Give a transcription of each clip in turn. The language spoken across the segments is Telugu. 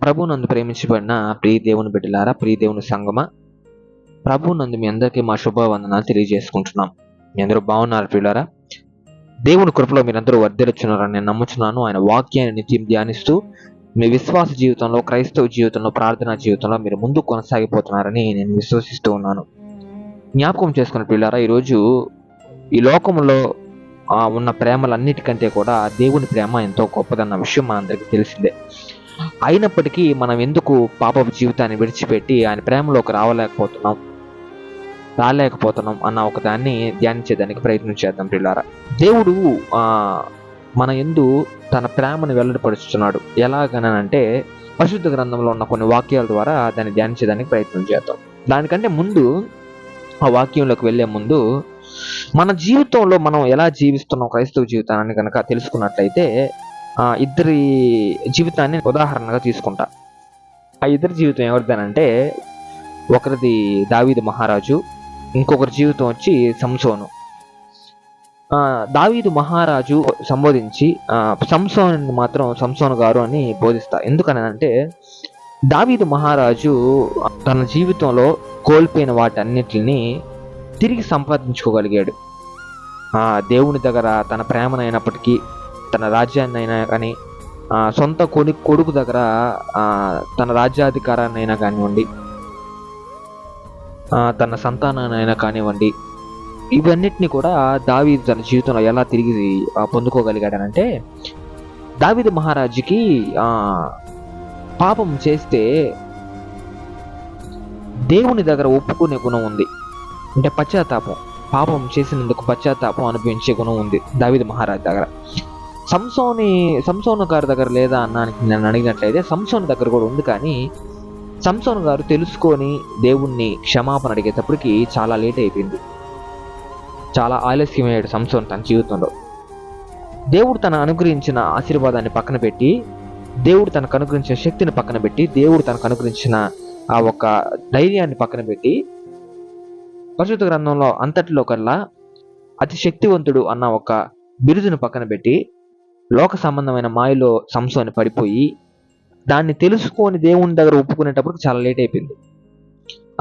ప్రభునందు ప్రేమించబడిన ప్రియ దేవుని బిడ్డలారా, ప్రియ దేవుని సంగమా, ప్రభునందు మీ అందరికీ మా శుభవందనాలు తెలియజేసుకుంటున్నాం. మీ అందరూ బాగున్నారు ప్రియులారా? దేవుని కృపలో మీరందరూ వర్ధిల్లుచున్నారని నేను నమ్ముచున్నాను. ఆయన వాక్యాన్ని నిత్యం ధ్యానిస్తూ మీ విశ్వాస జీవితంలో, క్రైస్తవ జీవితంలో, ప్రార్థనా జీవితంలో మీరు ముందుకు కొనసాగిపోతున్నారని నేను విశ్వసిస్తూ ఉన్నాను. జ్ఞాపకం చేసుకున్న ప్రియులారా, ఈరోజు ఈ లోకంలో ఉన్న ప్రేమలన్నిటికంటే కూడా దేవుని ప్రేమ ఎంతో గొప్పదన్న విషయం మనందరికీ తెలిసిందే. అయినప్పటికీ మనం ఎందుకు పాపపు జీవితాన్ని విడిచిపెట్టి ఆయన ప్రేమలోకి రాలేకపోతున్నాం అన్న ఒక దాన్ని ధ్యానించేదానికి ప్రయత్నం చేద్దాం ప్రియులారా. దేవుడు మన యందు తన ప్రేమను వెల్లడిపరుచుతున్నాడు. ఎలాగనంటే పరిశుద్ధ గ్రంథంలో ఉన్న కొన్ని వాక్యాల ద్వారా దాన్ని ధ్యానించేదానికి ప్రయత్నం చేద్దాం. దానికంటే ముందు, ఆ వాక్యంలోకి వెళ్లే ముందు, మన జీవితంలో మనం ఎలా జీవిస్తున్నాం క్రైస్తవ జీవితాన్ని కనుక తెలుసుకున్నట్లయితే ఇద్దరి జీవితాన్ని ఉదాహరణగా తీసుకుంటా. ఆ ఇద్దరి జీవితం ఎవరిదేనంటే, ఒకరిది దావీదు మహారాజు, ఇంకొకరి జీవితం వచ్చి సంసోను. దావీదు మహారాజు సంబోధించి సంసోను మాత్రం సంసోను గారు అని బోధిస్తా. ఎందుకనంటే దావీదు మహారాజు తన జీవితంలో కోల్పోయిన వాటన్నిటిని తిరిగి సంపాదించుకోగలిగాడు. దేవుని దగ్గర తన ప్రేమనైనప్పటికీ, తన రాజ్యాన్ని అయినా కానీ, సొంత కొడుకు దగ్గర తన రాజ్యాధికారాన్ని అయినా కానివ్వండి, తన సంతానాన్ని అయినా కానివ్వండి, ఇవన్నిటిని కూడా దావీదు తన జీవితంలో ఎలా తిరిగి పొందుకోగలిగాడనంటే, దావీదు మహారాజుకి పాపం చేస్తే దేవుని దగ్గర ఒప్పుకునే గుణం ఉంది. అంటే పశ్చాత్తాపం, పాపం చేసినందుకు పశ్చాత్తాపం అనిపించే గుణం ఉంది దావీదు మహారాజు దగ్గర. సంసోను గారి దగ్గర లేదా అన్నానికి నన్ను అడిగినట్లయితే సంసోను దగ్గర కూడా ఉంది. కానీ సంసోను గారు తెలుసుకొని దేవుణ్ణి క్షమాపణ అడిగేటప్పటికి చాలా లేట్ అయిపోయింది. చాలా ఆలస్యమయ్యాడు సంసోను తన జీవితంలో. దేవుడు తన అనుగ్రహించిన ఆశీర్వాదాన్ని పక్కన పెట్టి, దేవుడు తనకు అనుగ్రహించిన శక్తిని పక్కన పెట్టి, దేవుడు తనకు అనుగ్రహించిన ఆ ఒక ధైర్యాన్ని పక్కన పెట్టి, పరిశుద్ధ గ్రంథంలో అంతటిలో కల్లా అతి శక్తివంతుడు అన్న ఒక బిరుదును పక్కన పెట్టి, లోక సంబంధమైన మాయలో సంసోను పడిపోయి, దాన్ని తెలుసుకొని దేవుని దగ్గర ఒప్పుకునేటప్పటికి చాలా లేట్ అయిపోయింది.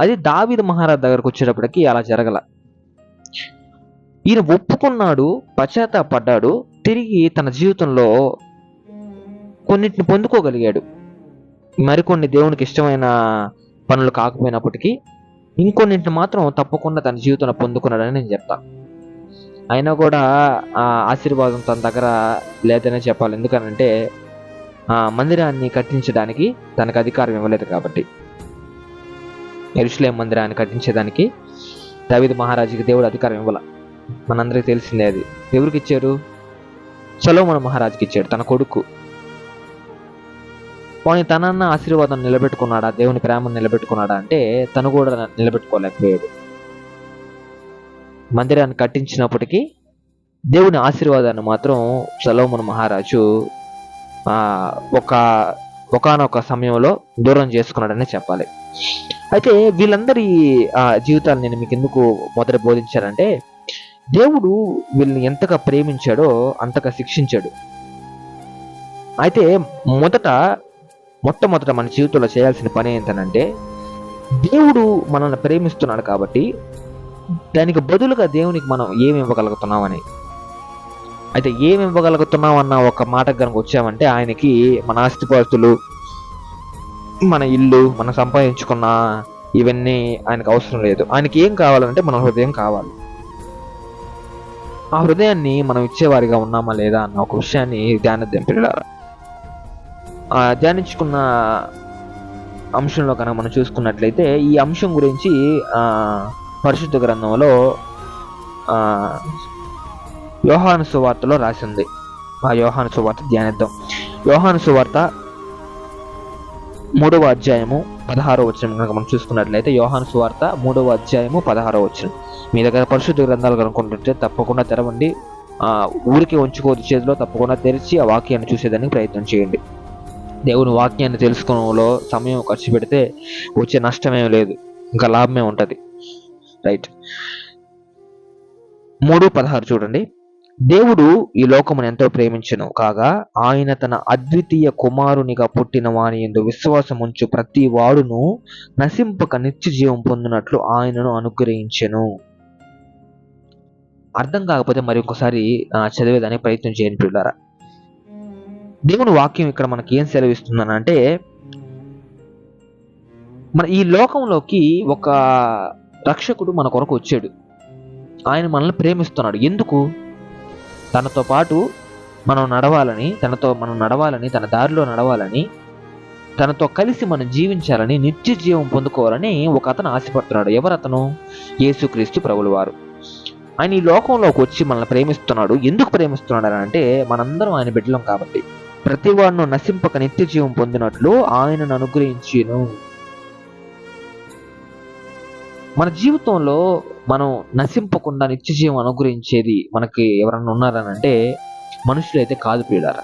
అది దావీదు మహారాజు దగ్గరకు వచ్చేటప్పటికి అలా జరగల. ఈయన ఒప్పుకున్నాడు, పశ్చాత్తాపడ్డాడు, తిరిగి తన జీవితంలో కొన్నిటిని పొందుకోగలిగాడు. మరికొన్ని దేవునికి ఇష్టమైన పనులు కాకపోయినప్పటికీ ఇంకొన్నింటిని మాత్రం తప్పకుండా తన జీవితంలో పొందుకున్నాడని నేను చెప్తాను. అయినా కూడా ఆ ఆశీర్వాదం తన దగ్గర లేదనే చెప్పాలి. ఎందుకనంటే మందిరాన్ని కట్టించడానికి తనకు అధికారం ఇవ్వలేదు కాబట్టి. యెరూషలేము మందిరాన్ని కట్టించేదానికి దావీదు మహారాజుకి దేవుడు అధికారం ఇవ్వాల. మనందరికీ తెలిసిందే. అది ఎవరికి ఇచ్చారు? సొలొమోను మహారాజుకి ఇచ్చాడు, తన కొడుకు. పోనీ తనన్న ఆశీర్వాదం నిలబెట్టుకున్నాడా? దేవుని ప్రేమను నిలబెట్టుకున్నాడా అంటే తను కూడా నిలబెట్టుకోలేకపోయాడు. మందిరాన్ని కట్టించినప్పటికీ దేవుని ఆశీర్వాదాన్ని మాత్రం సొలొమోను మహారాజు ఒకానొక సమయంలో దూరం చేసుకున్నాడని చెప్పాలి. అయితే వీళ్ళందరి జీవితాలు నేను మీకు ఎందుకు మొదట బోధించానంటే, దేవుడు వీళ్ళని ఎంతగా ప్రేమించాడో అంతగా శిక్షించాడు. అయితే మొట్టమొదట మన జీవితంలో చేయాల్సిన పని ఏంటనంటే, దేవుడు మనల్ని ప్రేమిస్తున్నాడు కాబట్టి దానికి బదులుగా దేవునికి మనం ఏమి ఇవ్వగలుగుతున్నామని. అయితే ఏమి ఇవ్వగలుగుతున్నాం అన్న ఒక మాట కనుక వచ్చామంటే, ఆయనకి మన ఆస్తిపాస్తులు, మన ఇల్లు, మనం సంపాదించుకున్న ఇవన్నీ ఆయనకు అవసరం లేదు. ఆయనకి ఏం కావాలంటే మన హృదయం కావాలి. ఆ హృదయాన్ని మనం ఇచ్చేవారిగా ఉన్నామా లేదా అన్న ఒక విషయాన్ని ధ్యానిద్దాం పిల్లలారా. ధ్యానించుకున్న అంశంలో కనుక మనం చూసుకున్నట్లయితే, ఈ అంశం గురించి పరిశుద్ధ గ్రంథంలో యోహాను సువార్తలో రాసింది. ఆ యోహాను సువార్త ధ్యానిద్దాం. యోహాను సువార్త 3వ అధ్యాయము 16వ వచనం కనుక మనం చూసుకున్నట్లయితే, యోహాను సువార్త 3వ అధ్యాయము 16వ వచనం. మీ దగ్గర పరిశుద్ధ గ్రంథాలు కనుక్కుంటుంటే తప్పకుండా తెరవండి. ఊరికి ఉంచుకోవద్దు చేతిలో, తప్పకుండా తెరిచి ఆ వాక్యాన్ని చూసేదానికి ప్రయత్నం చేయండి. దేవుని వాక్యాన్ని తెలుసుకోవడంలో సమయం ఖర్చు పెడితే వచ్చే నష్టమేం లేదు, ఇంకా లాభమే ఉంటుంది. రైట్. 3:16 చూడండి. దేవుడు ఈ లోకమును ఎంతో ప్రేమించెను కాగా ఆయన తన అద్వితీయ కుమారునిగా పుట్టిన వాని యందు విశ్వాసముంచు ప్రతి వాడును నశింపక నిత్య జీవం పొందినట్లు ఆయనను అనుగ్రహించెను. అర్థం కాకపోతే మరి ఒకసారి చదివేదానికి ప్రయత్నం చేయండి పిల్లారా. దేవుని వాక్యం ఇక్కడ మనకి ఏం సెలవిస్తుందనంటే, మన ఈ లోకంలోకి ఒక రక్షకుడు మన కొరకు వచ్చాడు. ఆయన మనల్ని ప్రేమిస్తున్నాడు. ఎందుకు? తనతో పాటు మనం నడవాలని, తన దారిలో నడవాలని, తనతో కలిసి మనం జీవించాలని, నిత్య జీవం పొందుకోవాలని ఒక అతను ఆశపడుతున్నాడు. ఎవరతను? యేసుక్రీస్తు ప్రభుల వారు. ఆయన ఈ లోకంలోకి వచ్చి మనల్ని ప్రేమిస్తున్నాడు. ఎందుకు ప్రేమిస్తున్నాడు అంటే, మనందరం ఆయన బిడ్డలం కాబట్టి. ప్రతి వాడును నశింపక నిత్య జీవం పొందినట్లు ఆయనను అనుగ్రహించెను. మన జీవితంలో మనం నశింపకుండా నిత్య జీవం అనుగ్రహించేది మనకి ఎవరన్నా ఉన్నారనంటే మనుషులైతే కాదు ప్రియులారా.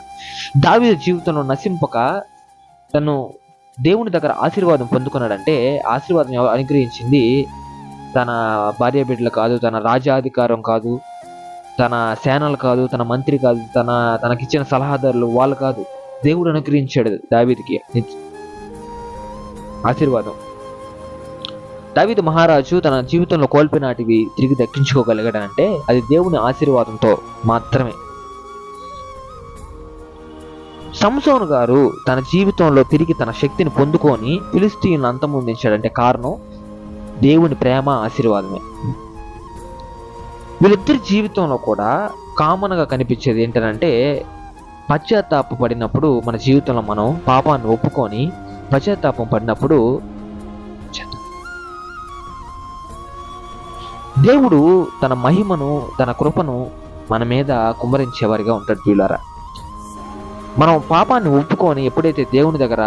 దావీదు జీవితంలో నశింపక తను దేవుని దగ్గర ఆశీర్వాదం పొందుకున్నాడంటే ఆశీర్వాదం అనుగ్రహించింది తన భార్య బిడ్డలు కాదు, తన రాజ్యాధికారం కాదు, తన సేనలు కాదు, తన మంత్రి కాదు, తనకిచ్చిన సలహాదారులు వాళ్ళు కాదు. దేవుడు అనుగ్రహించాడు దావీదుకి ఆశీర్వాదం. దావీదు మహారాజు తన జీవితంలో కోల్పోయినాటివి తిరిగి దక్కించుకోగలిగాడంటే అది దేవుని ఆశీర్వాదంతో మాత్రమే. సంసోను గారు తన జీవితంలో తిరిగి తన శక్తిని పొందుకొని ఫిలిష్తీయులను అంతమొందించాడంటే కారణం దేవుని ప్రేమ, ఆశీర్వాదమే. వీళ్ళిద్దరి జీవితంలో కూడా కామన్గా కనిపించేది ఏంటంటే, పశ్చాత్తాప పడినప్పుడు మన జీవితంలో మనం పాపాన్ని ఒప్పుకొని పశ్చాత్తాపం పడినప్పుడు దేవుడు తన మహిమను, తన కృపను మన మీద కుమ్మరించేవారిగా ఉంటాడు ప్రియులారా. మనం పాపాన్ని ఒప్పుకొని ఎప్పుడైతే దేవుని దగ్గర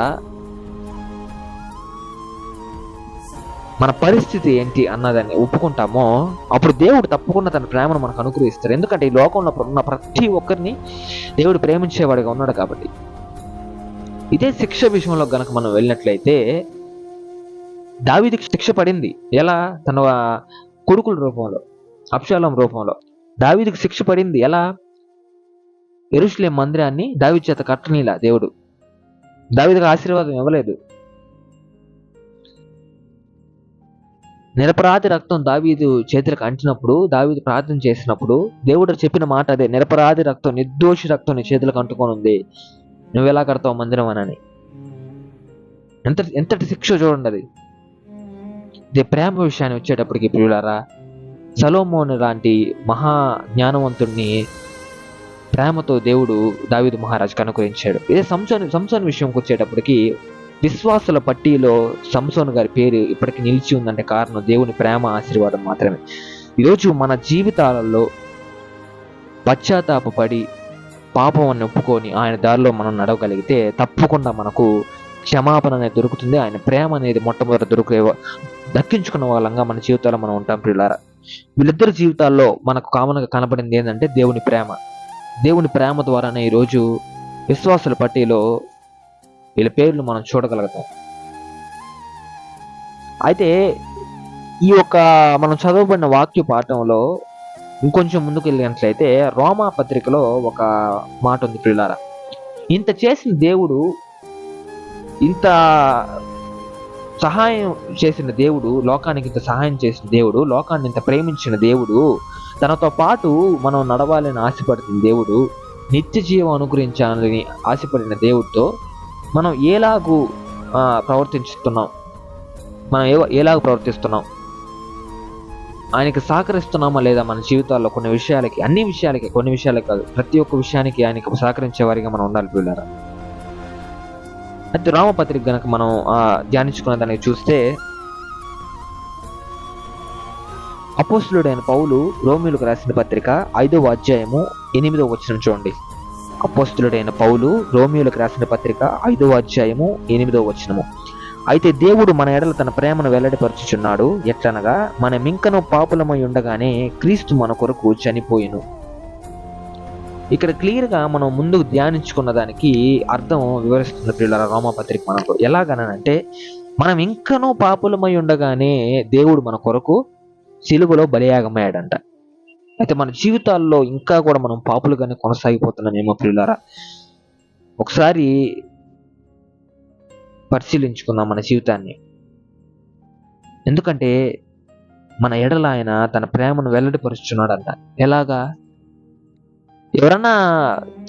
మన పరిస్థితి ఏంటి అన్నదాన్ని ఒప్పుకుంటామో అప్పుడు దేవుడు తప్పకుండా తన ప్రేమను మనకు అనుగ్రహిస్తాడు. ఎందుకంటే ఈ లోకంలో ఉన్న ప్రతి ఒక్కరిని దేవుడు ప్రేమించేవాడిగా ఉన్నాడు కాబట్టి. ఇదే శిక్ష విషయంలో గనక మనం వెళ్ళినట్లయితే దావీదుకి శిక్ష పడింది. ఎలా? తన కొడుకుల రూపంలో, అబ్షాలోము రూపంలో దావీదుకి శిక్ష పడింది. ఎలా? యెరూషలేము మందిరాన్ని దావీదు చేత కట్టనీలా దేవుడు. దావీదుకి ఆశీర్వాదం ఇవ్వలేదు. నిరపరాధి రక్తం దావీదు చేతులకు అంటినప్పుడు, దావీదు ప్రార్థన చేసినప్పుడు దేవుడు చెప్పిన మాట అదే, నిరపరాధి రక్తం, నిర్దోషి రక్తం నీ చేతులకు అంటుకొని ఉంది, నువ్వెలా కడతావు మందిరం అని. ఎంతటి శిక్ష చూడండి అది. ఇదే ప్రేమ విషయాన్ని వచ్చేటప్పటికి ప్రియులారా, సొలొమోను లాంటి మహా జ్ఞానవంతుడిని ప్రేమతో దేవుడు దావీదు మహారాజుకు అనుగ్రహించాడు. ఇదే సంసోను విషయంకి వచ్చేటప్పటికి విశ్వాసుల పట్టీలో సంసోను గారి పేరు ఇప్పటికీ నిలిచి ఉందంటే కారణం దేవుని ప్రేమ, ఆశీర్వాదం మాత్రమే. ఈరోజు మన జీవితాలలో పశ్చాత్తాపడి పాపం ఒప్పుకొని ఆయన దారిలో మనం నడవగలిగితే తప్పకుండా మనకు క్షమాపణ అనేది దొరుకుతుంది. ఆయన ప్రేమ అనేది మొట్టమొదటి దక్కించుకున్న వాళ్ళంగా మన జీవితాల్లో మనం ఉంటాం ప్రియులారా. వీళ్ళిద్దరి జీవితాల్లో మనకు కామన్గా కనబడింది ఏంటంటే దేవుని ప్రేమ. దేవుని ప్రేమ ద్వారానే ఈరోజు విశ్వాసుల పట్టీలో వీళ్ళ పేర్లు మనం చూడగలుగుతాం. అయితే ఈ యొక్క మనం చదవబడిన వాక్య పాఠంలో ఇంకొంచెం ముందుకు వెళ్ళినట్లయితే రోమా పత్రికలో ఒక మాట ఉంది ప్రియులారా. ఇంత చేసిన దేవుడు, ఇంత సహాయం చేసిన దేవుడు, లోకానికి ఇంత సహాయం చేసిన దేవుడు, లోకాన్ని ఇంత ప్రేమించిన దేవుడు, తనతో పాటు మనం నడవాలని ఆశపడుతున్న దేవుడు, నిత్య జీవం అనుగ్రహించాలని ఆశపడిన దేవుడితో మనం ఎలాగూ ప్రవర్తిస్తున్నాం, మనం ఎలాగ ప్రవర్తిస్తున్నాం, ఆయనకి సహకరిస్తున్నామా లేదా మన జీవితాల్లో కొన్ని విషయాలకి, అన్ని విషయాలకి, కొన్ని విషయాలకి కాదు, ప్రతి ఒక్క విషయానికి ఆయనకి సహకరించే వారిగా మనం ఉండాలి పిల్లరా. అయితే రామపత్రిక గనక మనం ధ్యానించుకున్న దాన్ని చూస్తే అపోస్తులుడైన పౌలు రోమీయులకు రాసిన పత్రిక 5వ అధ్యాయము 8వ వచనం చూడండి. అపోస్తులుడైన పౌలు రోమీయులకు రాసిన పత్రిక 5వ అధ్యాయము 8వ వచనము. అయితే దేవుడు మన ఎడల తన ప్రేమను వెల్లడిపరచుచున్నాడు, ఎట్లనగా మనమింకను పాపులమై ఉండగానే క్రీస్తు మన కొరకు చనిపోయిను. ఇక్కడ క్లియర్గా మనం ముందుకు ధ్యానించుకున్న దానికి అర్థం వివరిస్తున్న ప్రియులారా రోమాపత్రిక మనకు. ఎలాగనంటే మనం ఇంకనూ పాపులమై ఉండగానే దేవుడు మన కొరకు సిలువలో బలియాగమయ్యాడంట. అయితే మన జీవితాల్లో ఇంకా కూడా మనం పాపులుగానే కొనసాగిపోతున్నామేమో ప్రియులారా. ఒకసారి పరిశీలించుకుందాం మన జీవితాన్ని. ఎందుకంటే మన ఎడల ఆయన తన ప్రేమను వెల్లడిపరుచున్నాడంట. ఎలాగా? ఎవరన్నా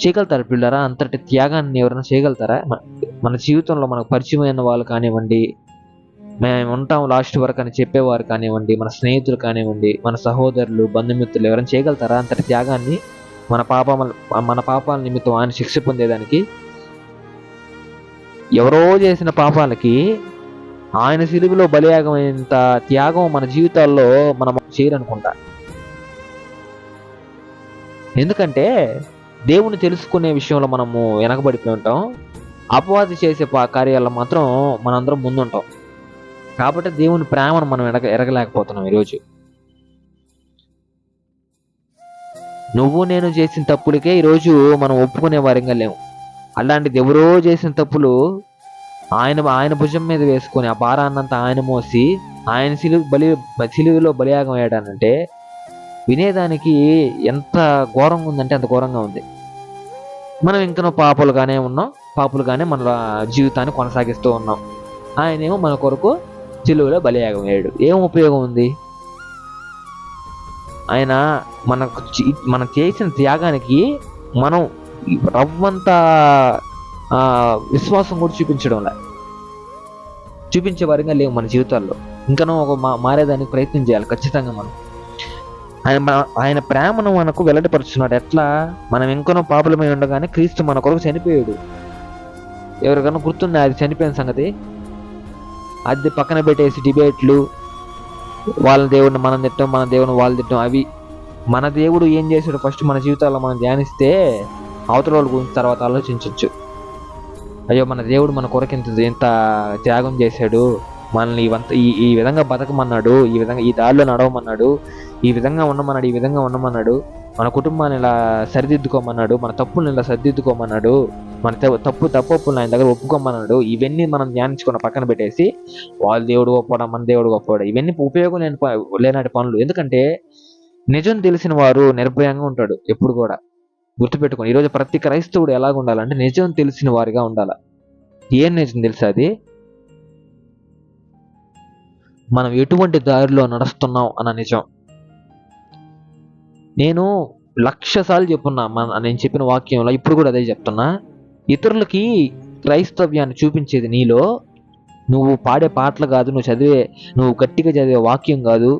చేయగలుగుతారా పిల్లరా? అంతటి త్యాగాన్ని ఎవరైనా చేయగలుగుతారా? మన జీవితంలో మనకు పరిచయమైన వాళ్ళు కానివ్వండి, మేము ఉంటాం లాస్ట్ వరకు అని చెప్పేవారు కానివ్వండి, మన స్నేహితులు కానివ్వండి, మన సహోదరులు, బంధుమిత్రులు ఎవరైనా చేయగలుగుతారా అంతటి త్యాగాన్ని? మన పాపాల నిమిత్తం ఆయన శిక్ష పొందేదానికి. ఎవరో చేసిన పాపాలకి ఆయన సిలువలో బలియాగమైనంత త్యాగం మన జీవితాల్లో మనం చేయరనుకుంటా. ఎందుకంటే దేవుని తెలుసుకునే విషయంలో మనము వెనకబడిపోయి ఉంటాం. అపవాది చేసే కార్యాల్లో మాత్రం మనందరం ముందుంటాం. కాబట్టి దేవుని ప్రేమను మనం ఎరగలేకపోతున్నాం ఈరోజు. నువ్వు నేను చేసిన తప్పులకే ఈరోజు మనం ఒప్పుకునే వారంగా లేము. అలాంటిది ఎవరో చేసిన తప్పులు ఆయన భుజం మీద వేసుకొని ఆ భారాన్నంతా ఆయన మోసి ఆయన సిలువలో బలియాగం అయ్యాడనంటే వినేదానికి ఎంత ఘోరంగా ఉందంటే అంత ఘోరంగా ఉంది. మనం ఇంకనో పాపులుగానే మన జీవితాన్ని కొనసాగిస్తూ ఉన్నాం. ఆయనేమో మన కొరకు సిలువలో బలియాగం అయ్యాడు. ఏం ఉపయోగం ఉంది? ఆయన మనం చేసిన త్యాగానికి మనం రవ్వంత విశ్వాసం కూడా చూపించే వారిగా లేవు మన జీవితాల్లో. ఇంకనూ మారేదానికి ప్రయత్నం చేయాలి ఖచ్చితంగా మనం. ఆయన ప్రేమను మనకు వెల్లడిపరుచున్నాడు. ఎట్లా? మనం ఇంకనో పాపులమై ఉండగానే క్రీస్తు మన కొరకు చనిపోయాడు. ఎవరికైనా గుర్తుందా అది చనిపోయిన సంగతి? అది పక్కన పెట్టేసి డిబేట్లు, వాళ్ళ దేవుడిని మనం తిట్టం, మన దేవుడిని వాళ్ళు తిట్టం. అవి మన దేవుడు ఏం చేశాడు ఫస్ట్ మన జీవితాల్లో మనం ధ్యానిస్తే అవతల వాళ్ళ గురించి తర్వాత ఆలోచించవచ్చు. అయ్యో మన దేవుడు మన కొరకు ఇంత త్యాగం చేశాడు, మనల్ని ఈ విధంగా బతకమన్నాడు, ఈ విధంగా ఈ దారిలో నడవమన్నాడు, ఈ విధంగా ఉండమన్నాడు, మన కుటుంబాన్ని ఇలా సరిదిద్దుకోమన్నాడు, మన తప్పులను ఇలా సరిదిద్దుకోమన్నాడు, మన తప్పులను ఆయన దగ్గర ఒప్పుకోమన్నాడు. ఇవన్నీ మనం ధ్యానించుకున్న పక్కన పెట్టేసి వాళ్ళ దేవుడు గొప్పవాడు, మన దేవుడు గొప్పవాడు, ఇవన్నీ ఉపయోగం లేనాటి పనులు. ఎందుకంటే నిజం తెలిసిన వారు నిర్భయంగా ఉంటాడు ఎప్పుడు కూడా. గుర్తుపెట్టుకోండి, ఈరోజు ప్రతి క్రైస్తవుడు ఎలాగ ఉండాలంటే నిజం తెలిసిన వారిగా ఉండాలి. ఏం నిజం తెలుసా? అది మనం ఎటువంటి దారిలో నడుస్తున్నాం అన్న నిజం. నేను 1,00,000 సార్లు చెప్పున్నా నేను చెప్పిన వాక్యంలో, ఇప్పుడు కూడా అదే చెప్తున్నా. ఇతరులకి క్రైస్తవ్యాన్ని చూపించేది నీలో నువ్వు పాడే పాటలు కాదు, నువ్వు గట్టిగా చదివే వాక్యం కాదు,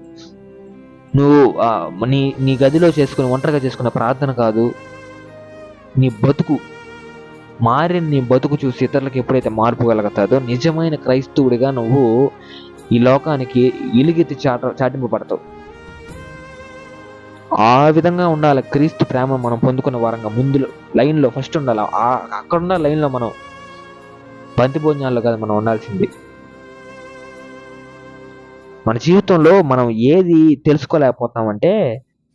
నువ్వు నీ గదిలో ఒంటరిగా చేసుకునే ప్రార్థన కాదు. నీ బతుకు చూసి ఇతరులకు ఎప్పుడైతే మార్పు కలుగుతాదో నిజమైన క్రైస్తవుడిగా నువ్వు ఈ లోకానికి ఇలుగెత్తి చాటింపబడతావు. ఆ విధంగా ఉండాలి. క్రీస్తు ప్రేమ మనం పొందుకున్న వారంగా ముందు లైన్లో ఫస్ట్ ఉండాలి. అక్కడున్న లైన్లో మనం బంతి భోజనాల్లో కదా మనం ఉండాల్సింది. మన జీవితంలో మనం ఏది తెలుసుకోలేకపోతామంటే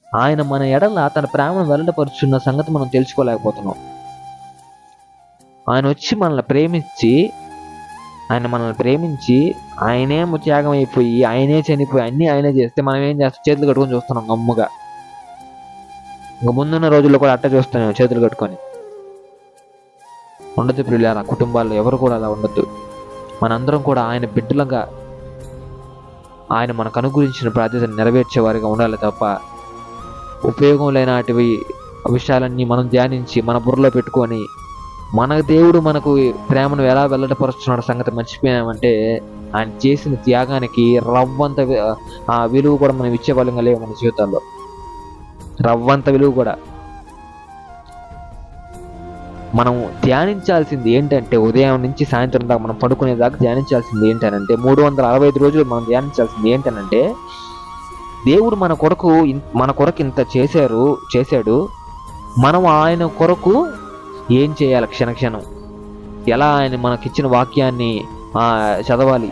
ఆయన మన ఎడల తన ప్రేమను వెల్లడిపరుచున్న సంగతి మనం తెలుసుకోలేకపోతున్నాం. ఆయన వచ్చి మనల్ని ప్రేమించి ఆయనేమో త్యాగం అయిపోయి ఆయనే చనిపోయి అన్నీ ఆయనే చేస్తే మనం ఏం చేస్తాం? చేతులు కట్టుకొని చూస్తున్నాం గమ్ముగా. ఇంకా ముందున్న రోజుల్లో కూడా అట్ట చూస్తున్నాం చేతులు కట్టుకొని. ఉండద్దు ప్రియులారా, కుటుంబాల్లో ఎవరు కూడా అలా ఉండద్దు. మనందరం కూడా ఆయన బిడ్డలుగా ఆయన మనకు అనుగురించిన బాధ్యతను నెరవేర్చేవారిగా ఉండాలి తప్ప ఉపయోగం లేనటివి విషయాలన్నీ మనం ధ్యానించి మన బుర్రలో పెట్టుకొని మన దేవుడు మనకు ప్రేమను ఎలా వెల్లడిపరుచున్నాడు సంగతి మర్చిపోయామంటే ఆయన చేసిన త్యాగానికి రవ్వంత విలువ కూడా మనం ఇచ్చేవాళ్ళంగా లేవు మన జీవితాల్లో. రవ్వంత విలువ కూడా. మనం ధ్యానించాల్సింది ఏంటంటే ఉదయం నుంచి సాయంత్రం దాకా మనం పడుకునేదాకా ధ్యానించాల్సింది ఏంటనంటే 365 రోజులు మనం ధ్యానించాల్సింది ఏంటనంటే దేవుడు మన కొరకు ఇంత చేశాడు, మనం ఆయన కొరకు ఏం చేయాలి? క్షణక్షణం ఎలా ఆయన మనకిచ్చిన వాక్యాన్ని చదవాలి,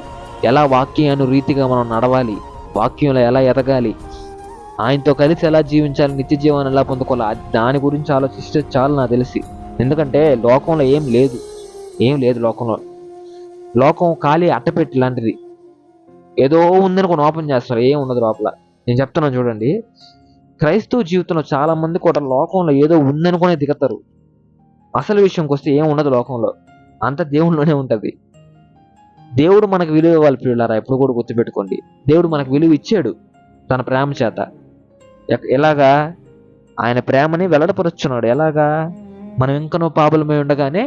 ఎలా వాక్యానురీతిగా మనం నడవాలి, వాక్యంలో ఎలా ఎదగాలి, ఆయనతో కలిసి ఎలా జీవించాలి, నిత్య జీవనం ఎలా పొందుకోవాలి, దాని గురించి ఆలోచిస్తే చాలు నాకు తెలిసి. ఎందుకంటే లోకంలో ఏం లేదు లోకం ఖాళీ అట్టపెట్టి లాంటిది. ఏదో ఉందని కొన్ని ఓపెన్ చేస్తారు, ఏం ఉండదు లోపల. నేను చెప్తున్నాను చూడండి, క్రైస్తవ జీవితంలో చాలా మంది కూడా లోకంలో ఏదో ఉందనుకునే దిగతారు. అసలు విషయంకి వస్తే ఏం ఉండదు లోకంలో, అంత దేవుళ్ళలోనే ఉంటది. దేవుడు మనకు విలువ ఇవ్వాలి పిల్లలారా, ఎప్పుడు కూడా గుర్తుపెట్టుకోండి. దేవుడు మనకు విలువ ఇచ్చాడు తన ప్రేమ చేత. ఎలాగా? ఆయన ప్రేమని వెల్లడిపరుచున్నాడు. ఎలాగా? మనం ఇంకనూ పాపలమై ఉండగానే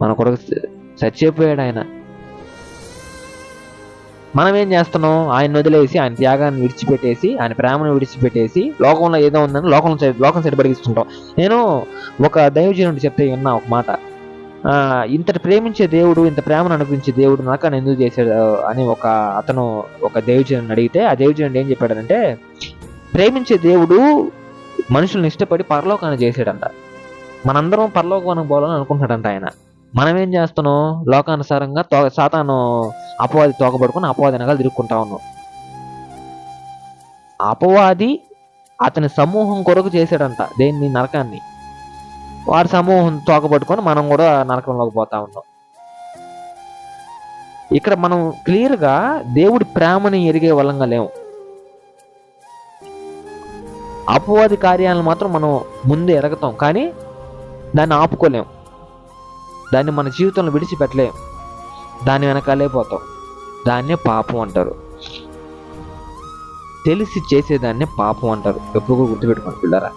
మన కొరకు చచ్చిపోయాడు ఆయన. మనం ఏం చేస్తున్నాం? ఆయన వదిలేసి, ఆయన త్యాగాన్ని విడిచిపెట్టేసి, ఆయన ప్రేమను విడిచిపెట్టేసి లోకంలో ఏదో ఉందని లోకం సైడ్ పడిగిస్తుంటాం. నేను ఒక దైవజనుడు చెప్తే విన్నా ఒక మాట, ఇంతటి ప్రేమించే దేవుడు, ఇంత ప్రేమను అనుగ్రహించే దేవుడు నాకు ఎందుకు చేశాడు అని ఒక దైవజనుడిని అడిగితే, ఆ దైవజనుడు ఏం చెప్పాడంటే, ప్రేమించే దేవుడు మనుషుల్ని ఇష్టపడి పరలోకాన్ని చేశాడంట. మనందరం పరలోకానికి పోవాలని అనుకుంటున్నాడంట ఆయన. మనం ఏం చేస్తున్నాం? లోకానుసారంగా సాతాను అపవాది తోకబడుకుని అపవాది వెనకాల తిరుక్కుంటా ఉన్నాం. అపవాది అతని సమూహం కొరకు చేశాడంట దేన్ని? నరకాన్ని. వాడి సమూహం తోకబట్టుకొని మనం కూడా నరకంలోకి పోతా ఉన్నాం. ఇక్కడ మనం క్లియర్గా దేవుడి ప్రేమని ఎరిగే వాళ్ళంగా లేము. అపవాది కార్యాలను మాత్రం మనం ముందు ఎరగతాం, కానీ దాన్ని ఆపుకోలేం. దాన్ని మన జీవితంలో విడిచిపెట్టలేం. దాని వెనకాలే పోతాం. దాన్నే పాపం అంటారు. తెలిసి చేసేదాన్నే పాపం అంటారు. ఎప్పుడు కూడా గుర్తుపెట్టుకోండి పిల్లరా,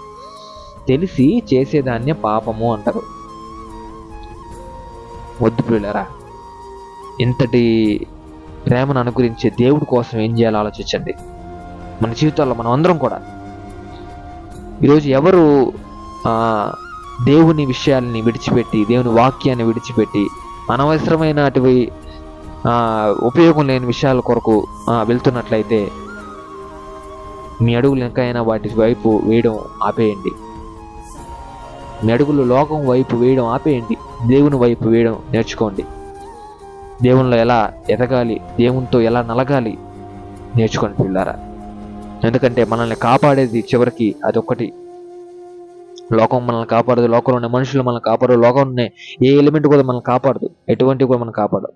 తెలిసి చేసేదాన్నే పాపము అంటారు. వద్దు పిల్లరా, ఇంతటి ప్రేమను అనుగురించే దేవుడి కోసం ఏం చేయాలో ఆలోచించండి. మన జీవితాల్లో మనం అందరం కూడా ఈరోజు ఎవరు దేవుని విషయాలని విడిచిపెట్టి, దేవుని వాక్యాన్ని విడిచిపెట్టి, అనవసరమైనటివి ఉపయోగం లేని విషయాల కొరకు వెళ్తున్నట్లయితే మీ అడుగులు ఎంకైనా వాటి వైపు వేయడం ఆపేయండి. మీ అడుగులు లోకం వైపు వేయడం ఆపేయండి. దేవుని వైపు వేయడం నేర్చుకోండి. దేవునిలో ఎలా ఎదగాలి, దేవునితో ఎలా నలగాలి నేర్చుకోండి పిల్లారా. ఎందుకంటే మనల్ని కాపాడేది చివరికి అదొక్కటి. లోకం మనల్ని కాపాడదు, లోకంలో ఉన్న మనుషులు మనల్ని కాపాడదు, లోకంలో ఏ ఎలిమెంట్ కూడా మనల్ని కాపాడదు, ఎటువంటి కూడా మనం కాపాడదు.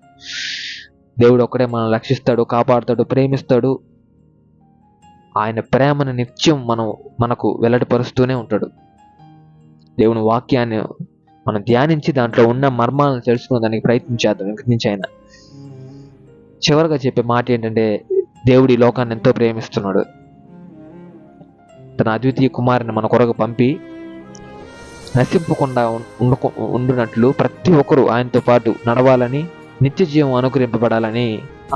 దేవుడు ఒక్కడే మనల్ని రక్షిస్తాడు, కాపాడుతాడు, ప్రేమిస్తాడు. ఆయన ప్రేమను నిత్యం మనకు వెల్లడిపరుస్తూనే ఉంటాడు. దేవుని వాక్యాన్ని మనం ధ్యానించి దాంట్లో ఉన్న మర్మాలను తెలుసుకునే దానికి ప్రయత్నించేద్దాం. ఇంక నుంచి ఆయన చివరిగా చెప్పే మాట ఏంటంటే, దేవుడు ఈ లోకాన్ని ఎంతో ప్రేమిస్తున్నాడు. తన అద్వితీయ కుమారుని మన కొరకు పంపి నశింపకుండా ఉండునట్లు ప్రతి ఒక్కరూ ఆయనతో పాటు నడవాలని, నిత్య జీవం అనుగ్రహింపబడాలని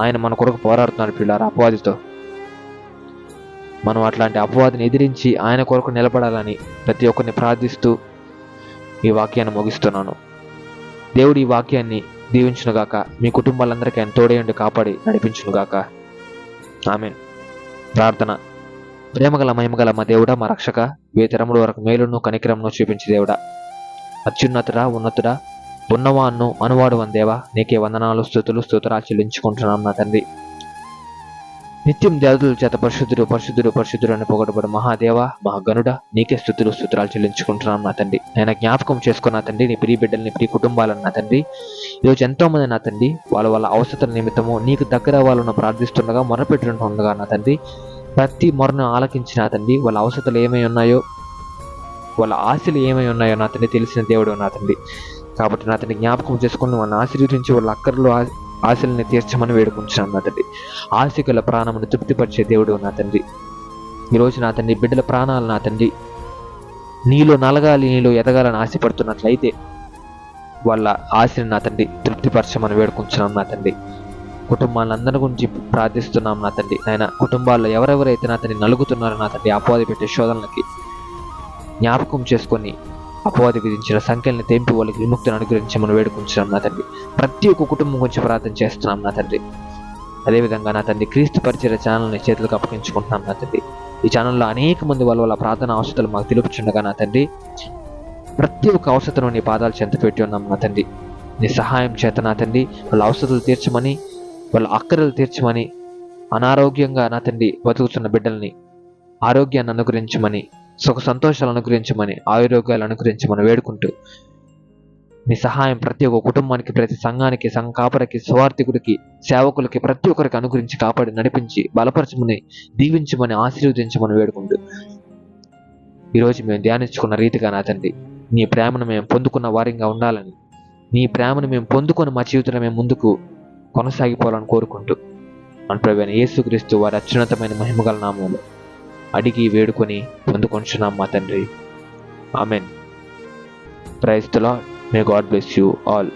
ఆయన మన కొరకు పోరాడుతున్నాడు పిల్లారా అపవాదితో. మనం అట్లాంటి అపవాదిని ఎదిరించి ఆయన కొరకు నిలబడాలని ప్రతి ఒక్కరిని ప్రార్థిస్తూ ఈ వాక్యాన్ని ముగిస్తున్నాను. దేవుడు ఈ వాక్యాన్ని దీవించునుగాక. మీ కుటుంబాలందరికీ ఆయన తోడేయండి, కాపాడి నడిపించునుగాక. ఆమేన్. ప్రార్థన. ప్రేమగల మహిమగల మా దేవుడా, మా రక్షక, వేతరముల వరకు మేలును కనికరమును చూపించి దేవుడా, అత్యున్నతుడా, ఉన్నతుడా, ఉన్నవాన్ను అనువాడు వందేవా, నీకే వందనాలు, స్తుతులు, స్తోత్రాలు చెల్లించుకుంటున్నాం నా తండ్రి. నిత్యం దేవతల చేత పరిశుద్ధుడు పరిశుద్ధుడు పరిశుద్ధుడు అని పొగడబడు మహాదేవ, మహాగణుడ, నీకే స్తుతులు స్తోత్రాలు చెల్లించుకుంటున్నాం నా తండ్రి. ఆయన జ్ఞాపకం చేసుకున్న తండ్రి, నీ ప్రియ బిడ్డల్ని, ప్రియ కుటుంబాలను నా తండ్రి. ఈరోజు ఎంతో మంది నా తండ్రి వాళ్ళ అవసరాల నిమిత్తము నీకు దగ్గర వాళ్ళను ప్రార్థిస్తుండగా, మొరపెట్టుండగా నా తండ్రి, ప్రతి మొరను ఆలకించిన తండ్రి, వాళ్ళ అవసరాలు ఏమై ఉన్నాయో, వాళ్ళ ఆశలు ఏమై ఉన్నాయో నా తండ్రి తెలిసిన దేవుడు నా తండ్రి. కాబట్టి నా తండ్రి జ్ఞాపకం చేసుకుని వాళ్ళని ఆశీర్వదించి వాళ్ళ అక్కర్లు ఆశల్ని తీర్చమని వేడుకుంటున్నాను నా తండ్రి. ఆశకుల ప్రాణమును తృప్తిపరిచే దేవుడు నా తండ్రి. ఈరోజు నా తండ్రి బిడ్డల ప్రాణాలు నా తండ్రి నీలో నలగాలి, నీలో ఎదగాలని ఆశపడుతున్నట్లయితే వాళ్ళ ఆశని నా తండ్రి తృప్తిపరచమని వేడుకుంటున్నాం నా తండ్రి. కుటుంబాలందరి గురించి ప్రార్థిస్తున్నాం నా తండ్రి. ఆయన కుటుంబాల్లో ఎవరెవరైతే నా తండ్రి నలుగుతున్నారో నా తండ్రి అపవాది పెట్టే శోధనలకి జ్ఞాపకం చేసుకొని అపవాది విధించిన సంఖ్యల్ని తెంపి వాళ్ళకి విముక్తిని అనుగ్రహించమని వేడుకుంటున్నాం నా తండ్రి. ప్రతి ఒక్క కుటుంబం గురించి ప్రార్థన చేస్తున్నాం నా తండ్రి. అదేవిధంగా నా తండ్రి క్రీస్తు పరిచయ ఛానల్ని చేతులకు అప్పగించుకుంటున్నాం నా తండ్రి. ఈ ఛానల్లో అనేక మంది వాళ్ళ ప్రార్థన అవసరాలు మాకు తెలుపుచుండగా నా తండ్రి, ప్రతి ఒక్క అవసరతను నీ పాదాలు చెంత పెట్టి ఉన్నాం నా తండ్రి. నీ సహాయం చేత నా తండ్రి వాళ్ళ అవసరాలు తీర్చమని, వాళ్ళ అక్కరలు తీర్చమని, అనారోగ్యంగా నా తండ్రి బతుకుతున్న బిడ్డల్ని ఆరోగ్యాన్ని అనుగ్రహించమని, సుఖ సంతోషాలు అనుగ్రహించమని, ఆరోగ్యాలు అనుగ్రహించమని వేడుకుంటూ మీ సహాయం ప్రతి ఒక్క కుటుంబానికి, ప్రతి సంఘానికి, సంఘ కాపరికి, స్వార్థికుడికి, సేవకులకి, ప్రతి ఒక్కరికి అనుగ్రహించి కాపాడి నడిపించి బలపరచమని, దీవించమని, ఆశీర్వదించమని వేడుకుంటూ ఈరోజు మేము ధ్యానించుకున్న రీతిగా నా తండ్రి, నీ ప్రేమను మేము పొందుకున్న వారిగా ఉండాలని, నీ ప్రేమను మేము పొందుకొని మా జీవితంలో మేము ముందుకు కొనసాగిపోవాలని కోరుకుంటూ మన ప్రభువైన యేసుక్రీస్తు వారి అత్యున్నతమైన మహిమగల నామములో అడిగి వేడుకొని పొందుకొంచున్నాం మా తండ్రి. Amen. Praise the Lord. May God bless you all.